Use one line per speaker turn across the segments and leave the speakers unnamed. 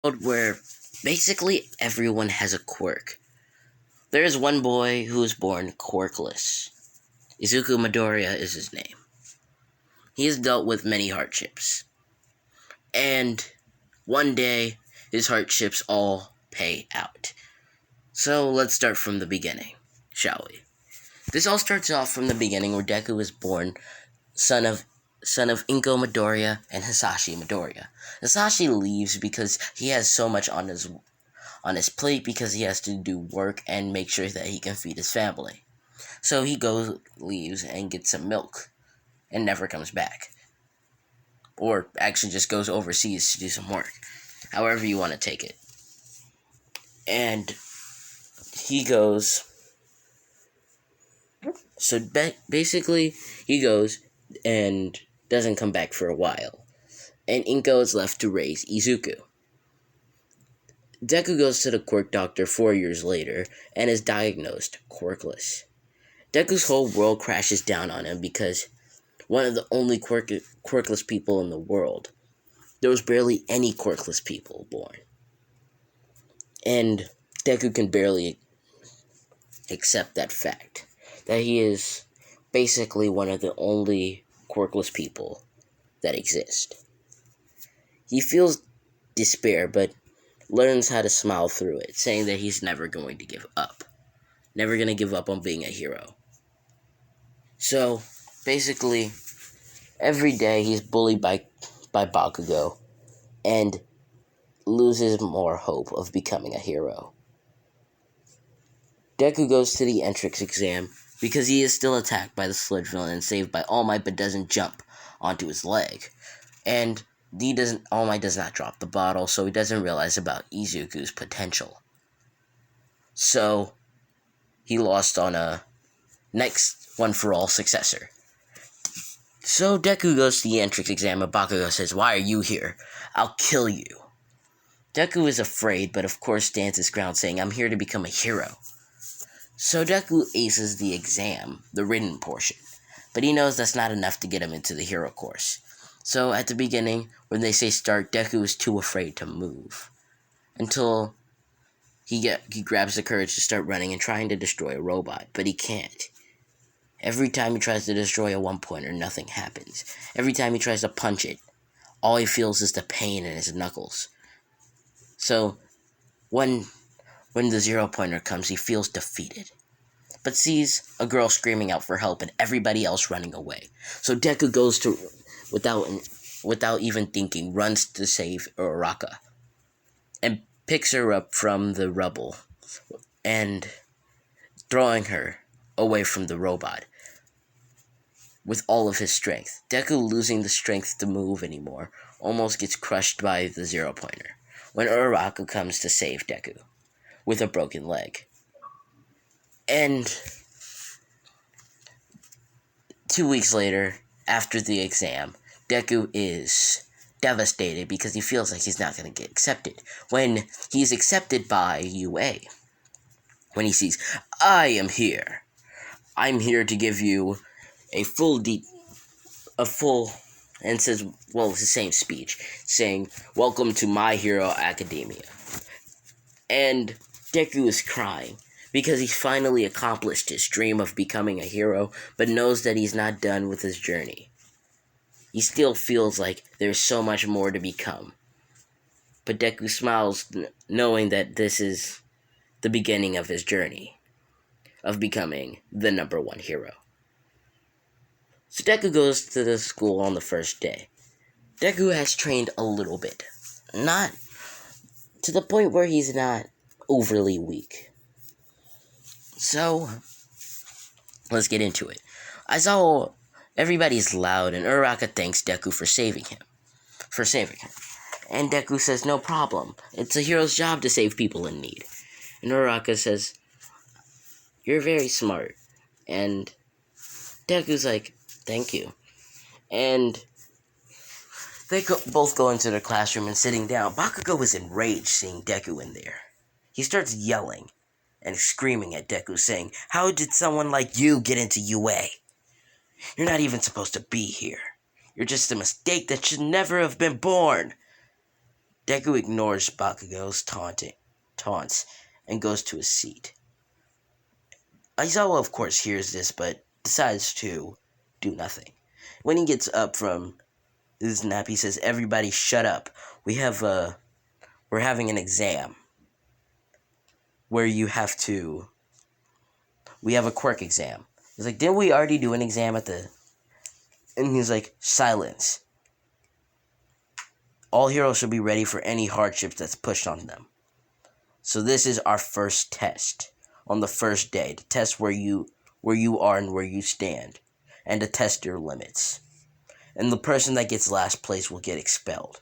World where basically everyone has a quirk. There is one boy who was born quirkless. Izuku Midoriya is his name. He has dealt with many hardships. And one day, his hardships all pay out. So let's start from the beginning, shall we? This all starts off from the beginning where Deku was born, son of Inko Midoriya and Hisashi Midoriya. Hisashi leaves because he has so much on his plate because he has to do work and make sure that he can feed his family. So he leaves and gets some milk and never comes back. Or actually just goes overseas to do some work. However you want to take it. And he goes. So basically, he goes and doesn't come back for a while. And Inko is left to raise Izuku. Deku goes to the quirk doctor 4 years later and is diagnosed quirkless. Deku's whole world crashes down on him because one of the only quirkless people in the world. There was barely any quirkless people born. And Deku can barely accept that fact. That he is basically one of the only quirkless people that exist. He feels despair, but learns how to smile through it, saying that he's never going to give up. Never going to give up on being a hero. So, basically, every day he's bullied by Bakugo and loses more hope of becoming a hero. Deku goes to the entrance exam because he is still attacked by the sludge villain and saved by All Might but doesn't jump onto his leg. And All Might does not drop the bottle, so he doesn't realize about Izuku's potential. So, he lost on a next one-for-all successor. So Deku goes to the entrance exam and Bakugo says, "Why are you here? I'll kill you." Deku is afraid, but of course stands his ground saying, "I'm here to become a hero." So Deku aces the exam, the written portion, but he knows that's not enough to get him into the hero course. So at the beginning, when they say start, Deku is too afraid to move, until he grabs the courage to start running and trying to destroy a robot, but he can't. Every time he tries to destroy a one-pointer, nothing happens. Every time he tries to punch it, all he feels is the pain in his knuckles. So, when the zero-pointer comes, he feels defeated, but sees a girl screaming out for help and everybody else running away. So Deku goes to, without even thinking, runs to save Uraraka, and picks her up from the rubble, and throwing her away from the robot with all of his strength. Deku, losing the strength to move anymore, almost gets crushed by the zero-pointer when Uraraka comes to save Deku with a broken leg. And 2 weeks later, after the exam, Deku is devastated because he feels like he's not going to get accepted. When he's accepted by UA, when he sees, "I am here. I'm here to give you a full," and says, well, it's the same speech, saying, "Welcome to My Hero Academia." And Deku is crying because he's finally accomplished his dream of becoming a hero, but knows that he's not done with his journey. He still feels like there's so much more to become. But Deku smiles, knowing that this is the beginning of his journey of becoming the number one hero. So Deku goes to the school on the first day. Deku has trained a little bit. Not to the point where he's not overly weak. So, let's get into it. I saw everybody's loud and Uraraka thanks Deku for saving him. And Deku says, "No problem. It's a hero's job to save people in need." And Uraraka says, "You're very smart." And Deku's like, "Thank you." And they both go into their classroom and sitting down. Bakugo is enraged seeing Deku in there. He starts yelling and screaming at Deku, saying, "How did someone like you get into UA? You're not even supposed to be here. You're just a mistake that should never have been born." Deku ignores Bakugo's taunts and goes to his seat. Aizawa, of course, hears this, but decides to do nothing. When he gets up from his nap, he says, "Everybody shut up. We're having an exam where we have a quirk exam." He's like, "Didn't we already do an exam at the..." And he's like, "Silence. All heroes should be ready for any hardships that's pushed on them. So this is our first test on the first day, to test where you are and where you stand, and to test your limits. And the person that gets last place will get expelled.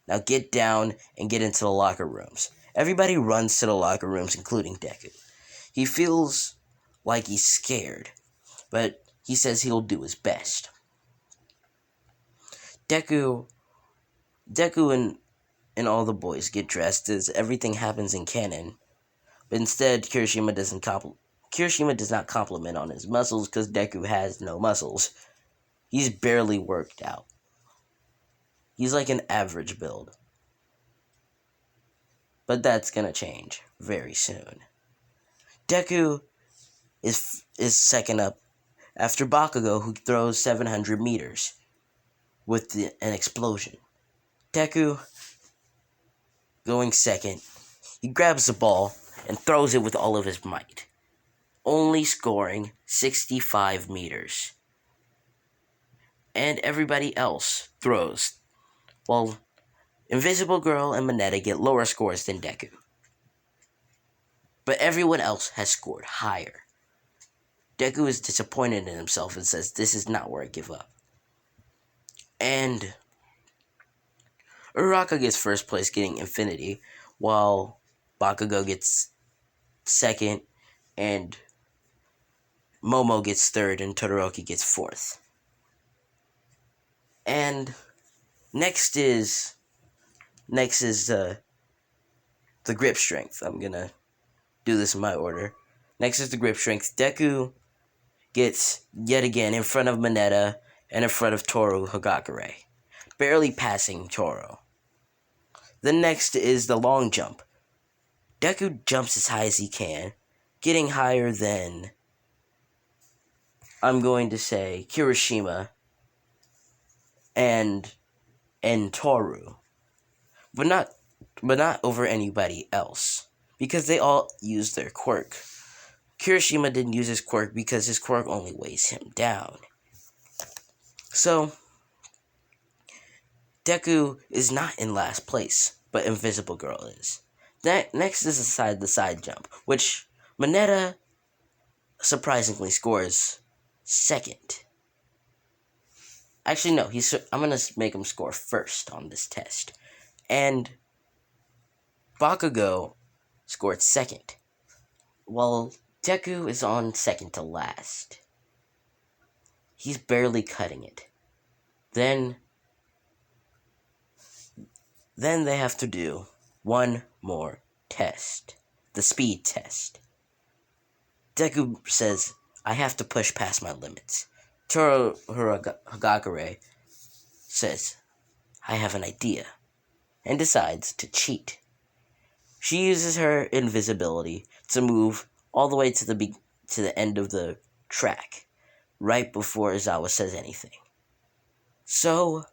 Now get down and get into the locker rooms." Everybody runs to the locker rooms, including Deku. He feels like he's scared, but he says he'll do his best. Deku and all the boys get dressed as everything happens in canon, but instead Kirishima does not compliment on his muscles because Deku has no muscles. He's barely worked out. He's like an average build. But that's gonna change very soon. Deku is second up after Bakugo, who throws 700 meters with an explosion. Deku, going second, he grabs the ball and throws it with all of his might, only scoring 65 meters. And everybody else throws, while Invisible Girl and Mineta get lower scores than Deku. But everyone else has scored higher. Deku is disappointed in himself and says, "This is not where I give up." And Uraraka gets first place, getting Infinity, while Bakugo gets second, and Momo gets third, and Todoroki gets fourth. And next is the grip strength. I'm gonna do this in my order. Next is the grip strength. Deku gets yet again in front of Mineta and in front of Toru Hagakure, barely passing Toru. The next is the long jump. Deku jumps as high as he can, getting higher than, I'm going to say, Kirishima and Toru, but not over anybody else, because they all use their quirk. Kirishima didn't use his quirk because his quirk only weighs him down. So Deku is not in last place, but Invisible Girl is. Next is the side jump, which Mineta surprisingly scores second. Actually, no, I'm gonna make him score first on this test. And Bakugo scored second, while Deku is on second to last. He's barely cutting it. Then they have to do one more test, the speed test. Deku says, "I have to push past my limits." Toru Hagakure says, "I have an idea," and decides to cheat. She uses her invisibility to move all the way to the end of the track, right before Izawa says anything. So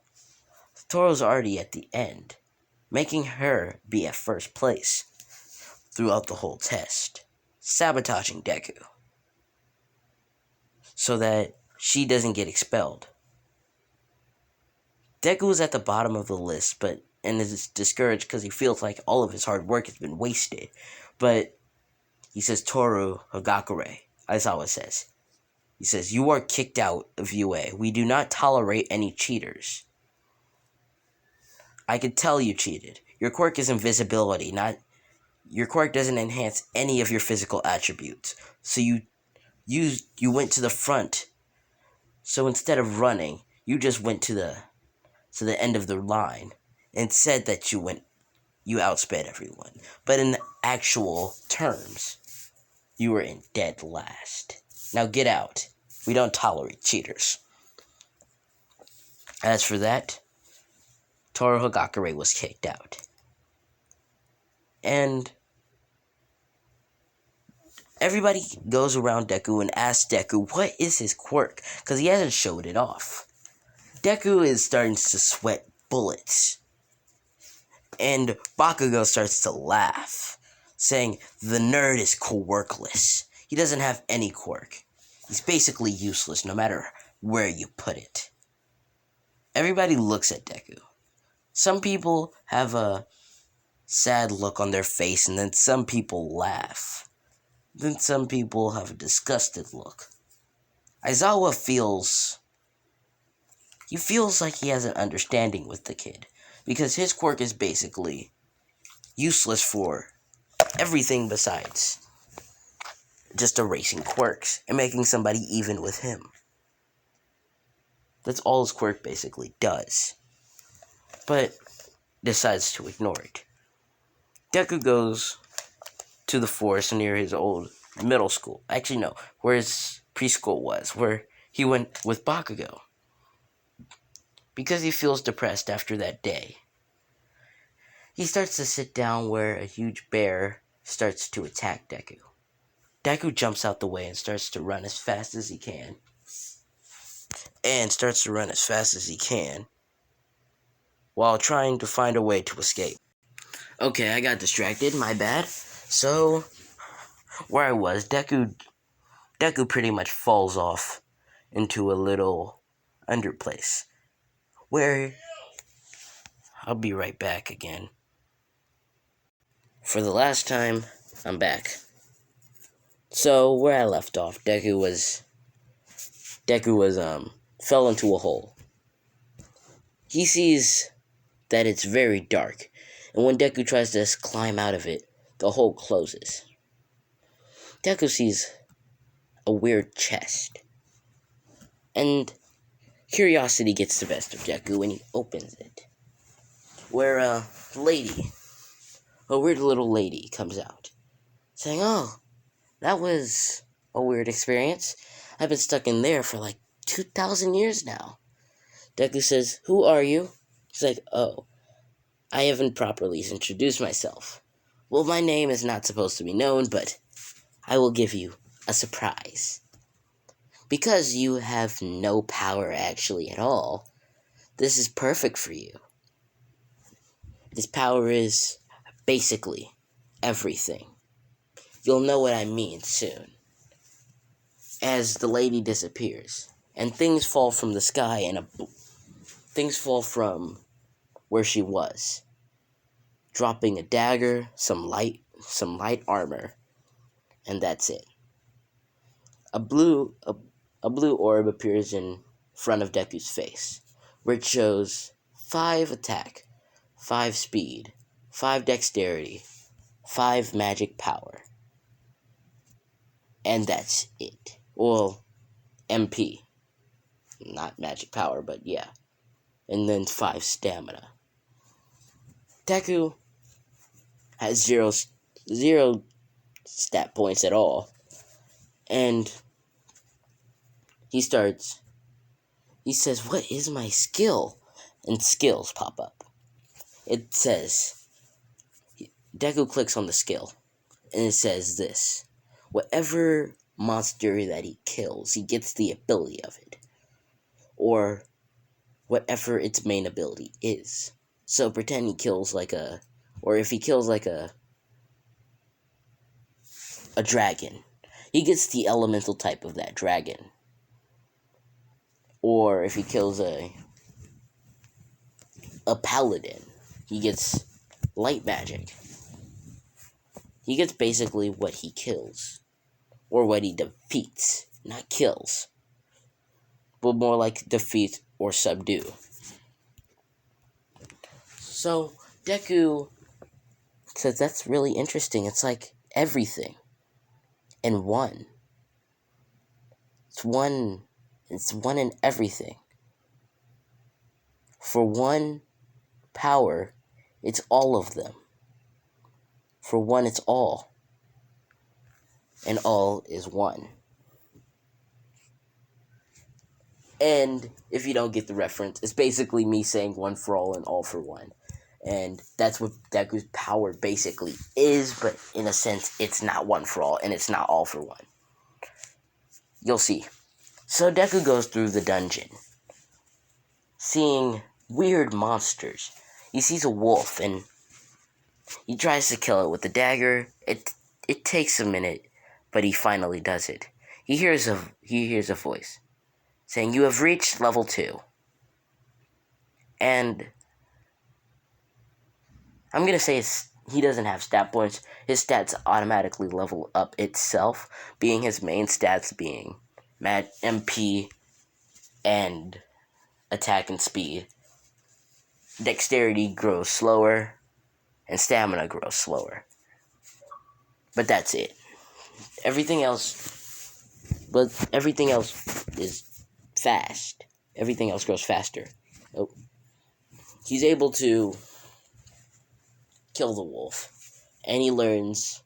Toru's already at the end, making her be at first place throughout the whole test, sabotaging Deku so that she doesn't get expelled. Deku is at the bottom of the list, and is discouraged because he feels like all of his hard work has been wasted. But he says, "Toru Hagakure," Aizawa says. He says, "You are kicked out of UA. We do not tolerate any cheaters. I could tell you cheated. Your quirk is invisibility, your quirk doesn't enhance any of your physical attributes. So you went to the front. So instead of running, you just went to the end of the line and said that you outsped everyone. But in actual terms, you were in dead last. Now get out. We don't tolerate cheaters." As for that, Toru Hagakure was kicked out. And everybody goes around Deku and asks Deku what is his quirk, because he hasn't showed it off. Deku is starting to sweat bullets. And Bakugo starts to laugh, saying the nerd is quirkless. He doesn't have any quirk. He's basically useless no matter where you put it. Everybody looks at Deku. Some people have a sad look on their face, and then some people laugh. Then some people have a disgusted look. Aizawa feels like he has an understanding with the kid, because his quirk is basically useless for everything besides just erasing quirks and making somebody even with him. That's all his quirk basically does. But decides to ignore it. Deku goes to the forest near his old middle school. Actually, no, where his preschool was, where he went with Bakugo. Because he feels depressed after that day. He starts to sit down where a huge bear starts to attack Deku. Deku jumps out the way and starts to run as fast as he can. While trying to find a way to escape. Okay, I got distracted, my bad. So, where I was, Deku pretty much falls off into a little underplace. Where, I'll be right back again. For the last time, I'm back. So, where I left off, Deku fell into a hole. He sees that it's very dark, and when Deku tries to climb out of it, the hole closes. Deku sees a weird chest, and curiosity gets the best of Deku when he opens it, where a weird little lady comes out, saying, "Oh, that was a weird experience. I've been stuck in there for like 2,000 years now." Deku says, "Who are you?" He's like, "Oh, I haven't properly introduced myself. Well, my name is not supposed to be known, but I will give you a surprise. Because you have no power actually at all, this is perfect for you. This power is basically everything. You'll know what I mean soon." As the lady disappears, and things fall from the sky, and things fall from where she was, dropping a dagger, some light armor, and that's it. A blue orb appears in front of Deku's face, where it shows 5 attack, 5 speed, 5 dexterity, 5 magic power. And that's it. Well, MP. Not magic power, but yeah. And then 5 stamina. Deku has zero stat points at all. And he says, "What is my skill?" And skills pop up. It says, Deku clicks on the skill, and it says this: whatever monster that he kills, he gets the ability of it. Or whatever its main ability is. So pretend he kills if he kills a dragon, he gets the elemental type of that dragon. Or if he kills a paladin, he gets light magic. He gets basically what he kills. Or what he defeats. Not kills. But more like defeat or subdue. So, Deku says that's really interesting. It's like everything in one. It's one in everything. For one power, it's all of them. For one, it's all. And all is one. And if you don't get the reference, it's basically me saying one for all and all for one. And that's what Deku's power basically is, but in a sense, it's not one for all, and it's not all for one. You'll see. So Deku goes through the dungeon, seeing weird monsters. He sees a wolf, and he tries to kill it with the dagger. It takes a minute, but he finally does it. He hears a voice saying, "You have reached level 2." And I'm going to say he doesn't have stat points. His stats automatically level up itself, being his main stats being MP and attack and speed. Dexterity grows slower, and stamina grows slower. But that's it. Everything else is fast. Everything else grows faster. Oh. He's able to kill the wolf, and he learns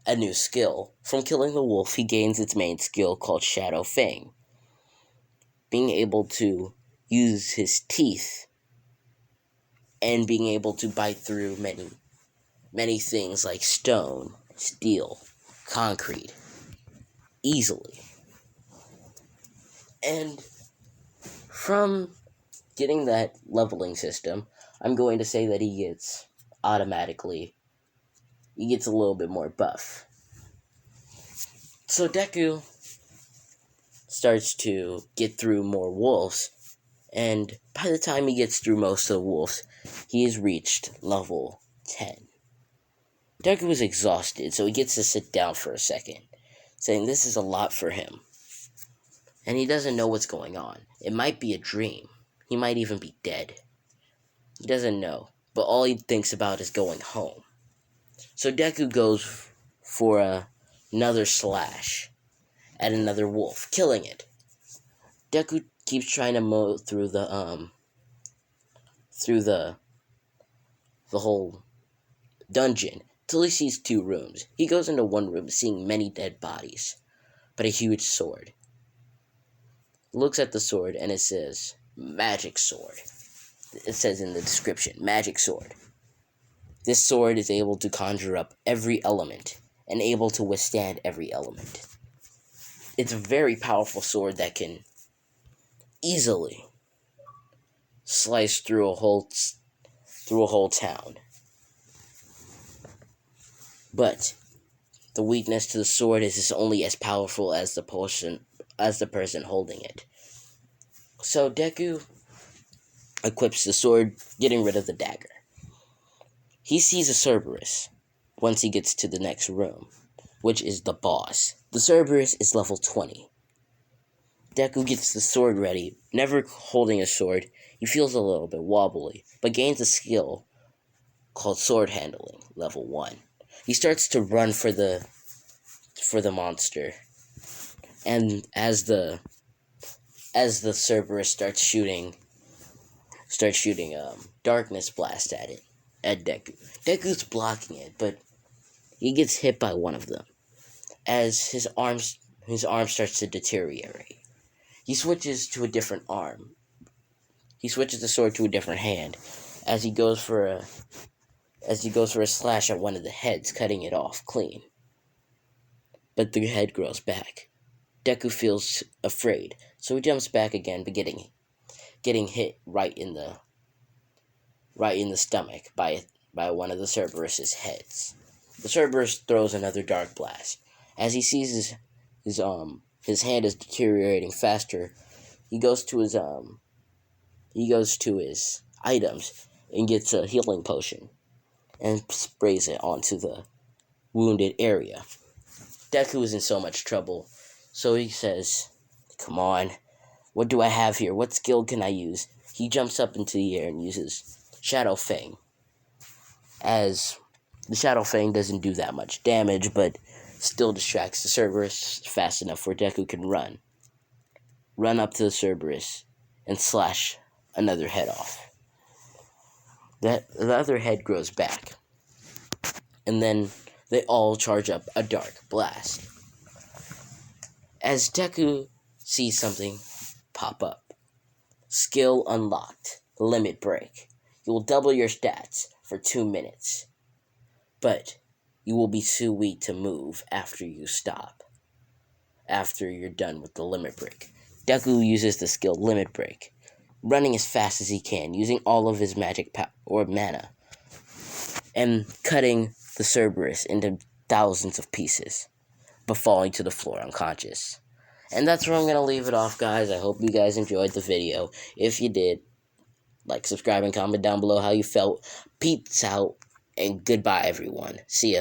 a new skill. From killing the wolf, he gains its main skill called Shadow Fang. Being able to use his teeth and being able to bite through many things like stone, steel, concrete easily. And from getting that leveling system, I'm going to say that he gets a little bit more buff. So Deku starts to get through more wolves, and by the time he gets through most of the wolves, he has reached level 10. Deku is exhausted, so he gets to sit down for a second, saying this is a lot for him. And he doesn't know what's going on. It might be a dream. He might even be dead. He doesn't know, but all he thinks about is going home. So Deku goes for another slash at another wolf, killing it. Deku keeps trying to mow through the whole dungeon till he sees 2 rooms. He goes into one room, seeing many dead bodies, but a huge sword. Looks at the sword, and it says magic sword. It says in the description, magic sword. This sword is able to conjure up every element and able to withstand every element. It's a very powerful sword that can easily slice through a whole town. But the weakness to the sword is it's only as powerful as the person holding it. So Deku equips the sword, getting rid of the dagger. He sees a Cerberus once he gets to the next room, which is the boss. The Cerberus is level 20. Deku gets the sword ready. Never holding a sword, he feels a little bit wobbly, but gains a skill called sword handling, level 1. He starts to run for the monster, and as the Cerberus starts shooting darkness blast at Deku. Deku's blocking it, but he gets hit by one of them. As his arm starts to deteriorate, he switches to a different arm. He switches the sword to a different hand as he goes for a slash at one of the heads, cutting it off clean. But the head grows back. Deku feels afraid, so he jumps back again, but getting hit right in the stomach by one of the Cerberus's heads. The Cerberus throws another dark blast. As he sees his hand is deteriorating faster, he goes to his items and gets a healing potion and sprays it onto the wounded area. Deku is in so much trouble, so he says, "Come on, what do I have here? What skill can I use?" He jumps up into the air and uses Shadow Fang. As the Shadow Fang doesn't do that much damage, but still distracts the Cerberus fast enough where Deku can run up to the Cerberus and slash another head off. The other head grows back, and then they all charge up a dark blast. As Deku sees something pop up, skill unlocked, limit break. You will double your stats for 2 minutes. But you will be too weak to move after you stop. After you're done with the limit break. Deku uses the skill Limit Break, running as fast as he can, using all of his magic power or mana, and cutting the Cerberus into thousands of pieces, but falling to the floor unconscious. And that's where I'm going to leave it off, guys. I hope you guys enjoyed the video. If you did, like, subscribe, and comment down below how you felt. Peace out, and goodbye, everyone. See ya.